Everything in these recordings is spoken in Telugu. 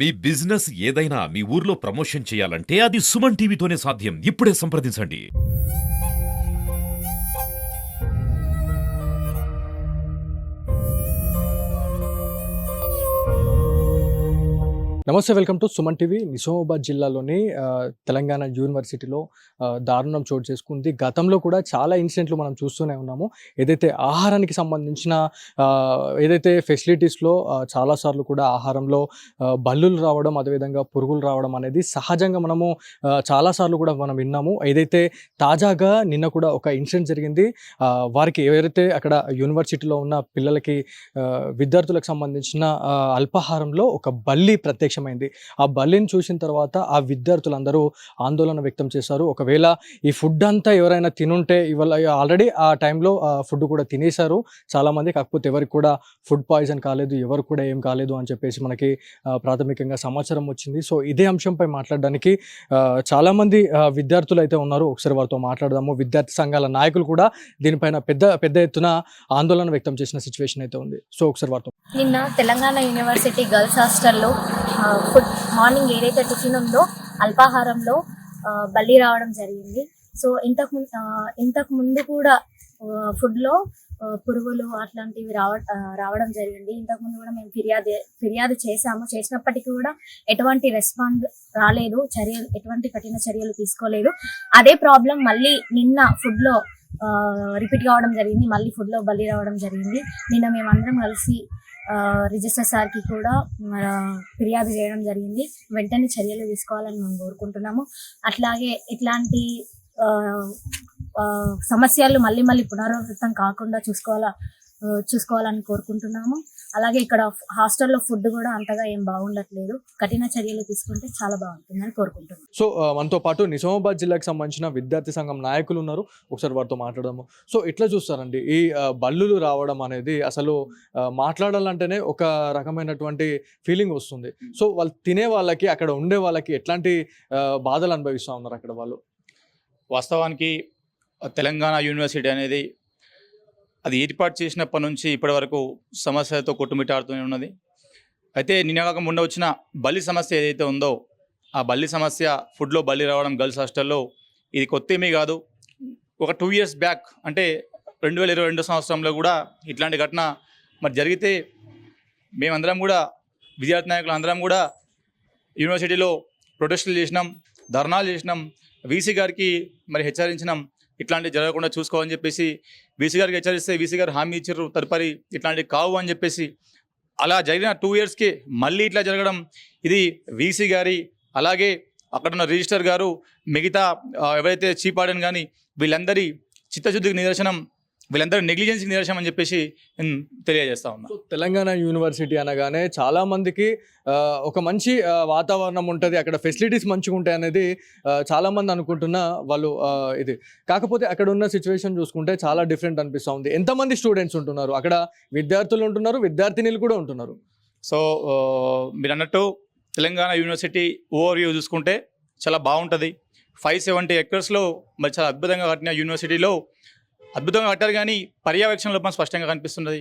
మీ బిజినెస్ ఏదైనా మీ ఊర్లో ప్రమోషన్ చేయాలంటే అది సుమన్ టీవీతోనే సాధ్యం. ఇప్పుడే సంప్రదించండి. నమస్తే, welcome to Suman TV. Nizamabad జిల్లాలోని తెలంగాణ యూనివర్సిటీలో దారుణం చోటు చేసుకుంది. గతంలో కూడా చాలా ఇన్సిడెంట్లు మనం చూస్తూనే ఉన్నాము. ఏదైతే ఆహారానికి సంబంధించిన ఏదైతే ఫెసిలిటీస్లో చాలాసార్లు కూడా ఆహారంలో బల్లులు రావడం, అదేవిధంగా పురుగులు రావడం అనేది సహజంగా మనము చాలాసార్లు కూడా మనం విన్నాము. ఏదైతే తాజాగా నిన్న కూడా ఒక ఇన్సిడెంట్ జరిగింది. వారికి ఎవరైతే అక్కడ యూనివర్సిటీలో ఉన్న పిల్లలకి విద్యార్థులకు సంబంధించిన అల్పాహారంలో ఒక బల్లి ప్రత్యక్షమైంది. ఆ బల్లిని చూసిన తర్వాత ఆ విద్యార్థులందరూ ఆందోళన వ్యక్తం చేశారు. ఒకవేళ ఈ ఫుడ్ అంతా ఎవరైనా తినుంటే, ఇవాళ ఆల్రెడీ ఆ టైంలో ఫుడ్ కూడా తినేశారు చాలామంది. కాకపోతే ఎవరికి కూడా ఫుడ్ పాయిజన్ కాలేదు, ఎవరు కూడా ఏం కాలేదు అని చెప్పేసి మనకి ప్రాథమికంగా సమాచారం వచ్చింది. సో ఇదే అంశంపై మాట్లాడడానికి చాలామంది విద్యార్థులు అయితే ఉన్నారు. ఒకసారి వారితో మాట్లాడదాము. విద్యార్థి సంఘాల నాయకులు కూడా దీనిపైన పెద్ద ఎత్తున ఆందోళన వ్యక్తం చేసిన సిచ్యువేషన్ అయితే ఉంది. సో ఒకసారి వారితో నిన్న తెలంగాణ యూనివర్సిటీ గర్ల్స్ హాస్టల్లో ఫుడ్ మార్నింగ్ ఏదైతే టిఫిన్ ఉందో అల్పాహారంలో బల్లి రావడం జరిగింది. సో ఇంతకు ముందు కూడా ఫుడ్లో పురుగులు అట్లాంటివి రావడం జరిగింది. ఇంతకుముందు కూడా మేము ఫిర్యాదు చేసినప్పటికీ కూడా ఎటువంటి రెస్పాండ్ రాలేదు, ఎటువంటి కఠిన చర్యలు తీసుకోలేదు. అదే ప్రాబ్లం మళ్ళీ నిన్న ఫుడ్లో రిపీట్ కావడం జరిగింది. మళ్ళీ ఫుడ్లో బల్లి రావడం జరిగింది. నిన్న మేమందరం కలిసి రిజిస్టర్ సార్కి కూడా ఫిర్యాదు చేయడం జరిగింది. వెంటనే చర్యలు తీసుకోవాలని మేము కోరుకుంటున్నాము. అట్లాగే ఇట్లాంటి సమస్యలు మళ్ళీ పునరావృతం కాకుండా చూసుకోవాలని కోరుకుంటున్నాము. అలాగే ఇక్కడ హాస్టల్లో ఫుడ్ కూడా అంతగా ఏం బాగుండట్లేదు. కఠిన చర్యలు తీసుకుంటే చాలా బాగుంటుందని కోరుకుంటున్నాం. సో మనతో పాటు నిజామాబాద్ జిల్లాకు సంబంధించిన విద్యార్థి సంఘం నాయకులు ఉన్నారు. ఒకసారి వారితో మాట్లాడదాము. సో ఎట్లా చూస్తారండి ఈ బల్లులు రావడం అనేది? అసలు మాట్లాడాలంటేనే ఒక రకమైనటువంటి ఫీలింగ్ వస్తుంది. సో వాళ్ళు తినే వాళ్ళకి, అక్కడ ఉండే వాళ్ళకి ఎట్లాంటి బాధలు అనుభవిస్తూ ఉన్నారు అక్కడ వాళ్ళు? వాస్తవానికి తెలంగాణ యూనివర్సిటీ అనేది అది ఏర్పాటు చేసినప్పటి నుంచి ఇప్పటి వరకు సమస్యలతో కొట్టుమిట్టాడుతూనే ఉన్నది. అయితే నిన్నగాక మొన్న వచ్చిన బల్లి సమస్య ఏదైతే ఉందో, ఆ బల్లి సమస్య, ఫుడ్లో బల్లి రావడం గర్ల్స్ హాస్టల్లో, ఇది కొత్త ఏమీ కాదు. ఒక 2 years బ్యాక్, అంటే 2022 సంవత్సరంలో కూడా ఇట్లాంటి ఘటన మరి జరిగితే మేమందరం కూడా, విద్యార్థి నాయకులు అందరం కూడా యూనివర్సిటీలో ప్రొటెస్టులు చేసినాం, ధర్నాలు చేసినాం, వీసీ గారికి మరి హెచ్చరించినాం ఇట్లాంటివి జరగకుండా చూసుకోవాలని చెప్పేసి. వీసీ గారికి హెచ్చరిస్తే వీసీ గారు హామీ ఇచ్చారు తదుపరి ఇట్లాంటివి కావు అని చెప్పేసి. అలా జరిగిన 2 yearsకి మళ్ళీ ఇట్లా జరగడం, ఇది వీసీ గారి, అలాగే అక్కడున్న రిజిస్టర్ గారు, మిగతా ఎవరైతే చీఫ్ వార్డెన్ కానీ వీళ్ళందరి చిత్తశుద్ధికి నిదర్శనం, వీళ్ళందరూ నెగ్లిజెన్సీకి నిదర్శనం అని చెప్పేసి నేను తెలియజేస్తా ఉన్నా. తెలంగాణ యూనివర్సిటీ అనగానే చాలామందికి ఒక మంచి వాతావరణం ఉంటుంది, అక్కడ ఫెసిలిటీస్ మంచిగా ఉంటాయి అనేది చాలామంది అనుకుంటున్న వాళ్ళు ఇది. కాకపోతే అక్కడ ఉన్న సిచ్యువేషన్ చూసుకుంటే చాలా డిఫరెంట్ అనిపిస్తూ ఉంది. ఎంతమంది స్టూడెంట్స్ ఉంటున్నారు అక్కడ? విద్యార్థులు ఉంటున్నారు, విద్యార్థినిలు కూడా ఉంటున్నారు. సో మీరు అన్నట్టు తెలంగాణ యూనివర్సిటీ ఓవర్వ్యూ చూసుకుంటే చాలా బాగుంటుంది. 570 acresలో మరి చాలా అద్భుతంగా కట్టిన యూనివర్సిటీలో అద్భుతంగా కట్టారు, కానీ పర్యవేక్షణ లోపం స్పష్టంగా కనిపిస్తున్నది.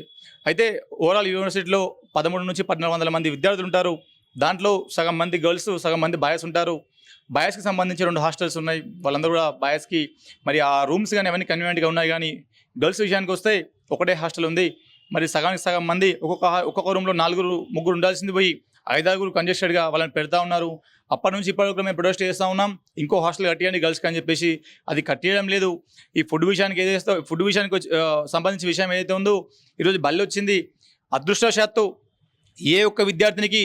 అయితే ఓవరాల్ యూనివర్సిటీలో 13 నుంచి 1400 మంది విద్యార్థులు ఉంటారు. దాంట్లో సగం మంది గర్ల్స్, సగం మంది బాయ్స్ ఉంటారు. బాయ్స్కి సంబంధించి 2 హాస్టల్స్ ఉన్నాయి. వాళ్ళందరూ కూడా బాయ్స్కి మరి ఆ రూమ్స్ కానీ అవన్నీ కన్వీనియంట్గా ఉన్నాయి. కానీ గర్ల్స్ విషయానికి వస్తే ఒకటే హాస్టల్ ఉంది. మరి సగానికి సగం మంది ఒక్కొక్క రూమ్లో 4-3 ఉండాల్సింది పోయి 5-6 కంజెస్టెడ్గా వాళ్ళని పెడతా ఉన్నారు. అప్పటి నుంచి ఇప్పటివరకు మేము ప్రొటెస్ట్ చేస్తూ ఉన్నాం, ఇంకో హాస్టల్ కట్టియండి గర్ల్స్కి అని చెప్పేసి. అది కట్టియడం లేదు. ఈ ఫుడ్ విషయానికి సంబంధించిన విషయం ఏదైతే ఉందో, ఈరోజు బల్లి వచ్చింది. అదృష్టవశాత్తు ఏ ఒక్క విద్యార్థినికి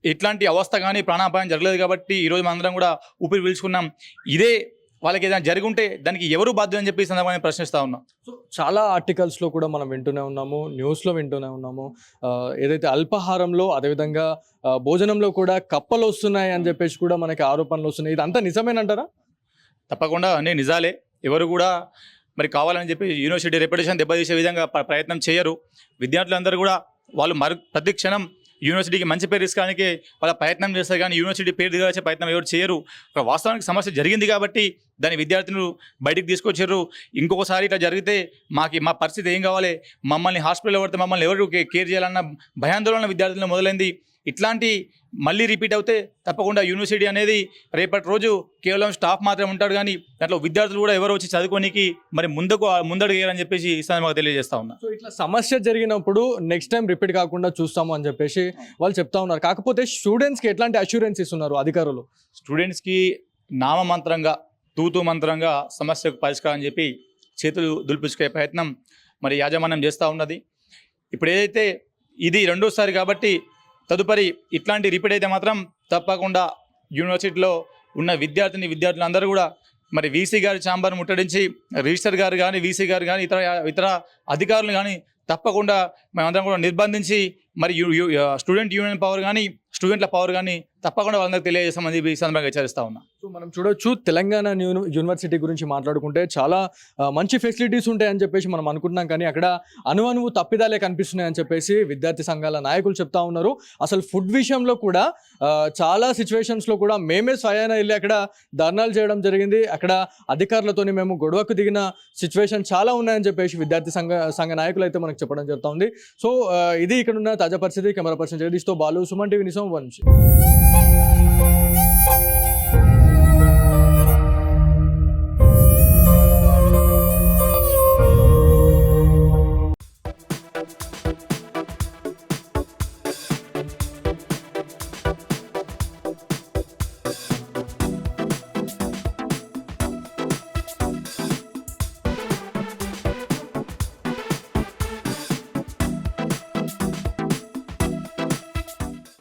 ఎట్లాంటి అవస్థ కానీ ప్రాణాపాయం జరగలేదు కాబట్టి ఈరోజు మనందరం కూడా ఊపిరి పీల్చుకున్నాం. ఇదే వాళ్ళకి ఏదైనా జరిగి ఉంటే దానికి ఎవరు బాధ్యత అని చెప్పి సందర్భంగా ప్రశ్నిస్తూ ఉన్నాం. సో చాలా ఆర్టికల్స్లో కూడా మనం వింటూనే ఉన్నాము, న్యూస్లో వింటూనే ఉన్నాము. ఏదైతే అల్పాహారంలో, అదేవిధంగా భోజనంలో కూడా కప్పలు వస్తున్నాయి అని చెప్పేసి కూడా మనకి ఆరోపణలు వస్తున్నాయి. ఇదంతా నిజమేనంటారా? తప్పకుండా అన్నీ నిజాలే. ఎవరు కూడా మరి కావాలని చెప్పి యూనివర్సిటీ రెప్యుటేషన్ దెబ్బతీసే విధంగా ప్రయత్నం చేయరు. విద్యార్థులందరూ కూడా వాళ్ళు ప్రతి క్షణం యూనివర్సిటీకి మంచి పేరు తీసుకోవడానికి వాళ్ళ ప్రయత్నం చేస్తారు, కానీ యూనివర్సిటీ పేరు దిగవచ్చే ప్రయత్నం ఎవరు చేయరు. వాస్తవానికి సమస్య జరిగింది కాబట్టి దాని విద్యార్థులు బయటికి తీసుకొచ్చారు. ఇంకొకసారి ఇట్లా జరిగితే మా పరిస్థితి ఏం కావాలి, మమ్మల్ని హాస్పిటల్లో పడితే మమ్మల్ని ఎవరు కేర్ చేయాలన్న భయాందోళన విద్యార్థులను మొదలైంది. ఇట్లాంటి మళ్ళీ రిపీట్ అవుతే తప్పకుండా యూనివర్సిటీ అనేది రేపటి రోజు కేవలం స్టాఫ్ మాత్రమే ఉంటారు, కానీ దాంట్లో విద్యార్థులు కూడా ఎవరు వచ్చి చదువుకోనికి మరి ముందడుగు వేయాలని చెప్పేసి ఈ సందర్భంగా తెలియజేస్తా ఉన్నా. సో ఇట్లా సమస్య జరిగినప్పుడు నెక్స్ట్ టైం రిపీట్ కాకుండా చూస్తాము అని చెప్పేసి వాళ్ళు చెప్తా ఉన్నారు. కాకపోతే స్టూడెంట్స్కి ఎట్లాంటి అష్యూరెన్స్ ఇస్తున్నారు అధికారులు? స్టూడెంట్స్కి నామమంత్రంగా తూతూ మంత్రంగా సమస్యకు పరిష్కారం చెప్పి చేతులు దులిపించుకునే ప్రయత్నం మరి యాజమాన్యం చేస్తూ ఉన్నది. ఇప్పుడు ఏదైతే ఇది రెండోసారి కాబట్టి తదుపరి ఇట్లాంటి రిపీట్ అయితే మాత్రం తప్పకుండా యూనివర్సిటీలో ఉన్న విద్యార్థులందరూ కూడా మరి వీసీ గారి ఛాంబర్ ముట్టడించి రిజిస్టర్ గారు కానీ వీసీ గారు కానీ ఇతర అధికారులు కానీ తప్పకుండా మేమందరం కూడా నిర్బంధించి మరి స్టూడెంట్ యూనియన్ పవర్ కానీ స్టూడెంట్ల పవర్ కానీ తప్పకుండా వాళ్ళందరికీ తెలియజేస్తామని చెప్పి ఈ సందర్భంగా హెచ్చరిస్తా ఉన్నా. సో మనం చూడొచ్చు తెలంగాణ యూనివర్సిటీ గురించి మాట్లాడుకుంటే చాలా మంచి ఫెసిలిటీస్ ఉంటాయని చెప్పేసి మనం అనుకుంటున్నాం, కానీ అక్కడ అణువణువు తప్పిదాలే కనిపిస్తున్నాయని చెప్పేసి విద్యార్థి సంఘాల నాయకులు చెప్తా ఉన్నారు. అసలు ఫుడ్ విషయంలో కూడా చాలా సిచ్యువేషన్స్లో కూడా మేమే స్వయాన వెళ్ళి అక్కడ ధర్నాలు చేయడం జరిగింది. అక్కడ అధికారులతోని మేము గొడవకు దిగిన సిచ్యువేషన్ చాలా ఉన్నాయని చెప్పేసి విద్యార్థి సంఘ నాయకులు అయితే మనకు చెప్పడం జరుగుతుంది. సో ఇది ఇక్కడ ఉన్న తాజా పరిస్థితి. కెమెరా పర్సన్ జగదీష్తో బాలు, సుమన్ టీవీ నిజామాబాద్ నుంచి.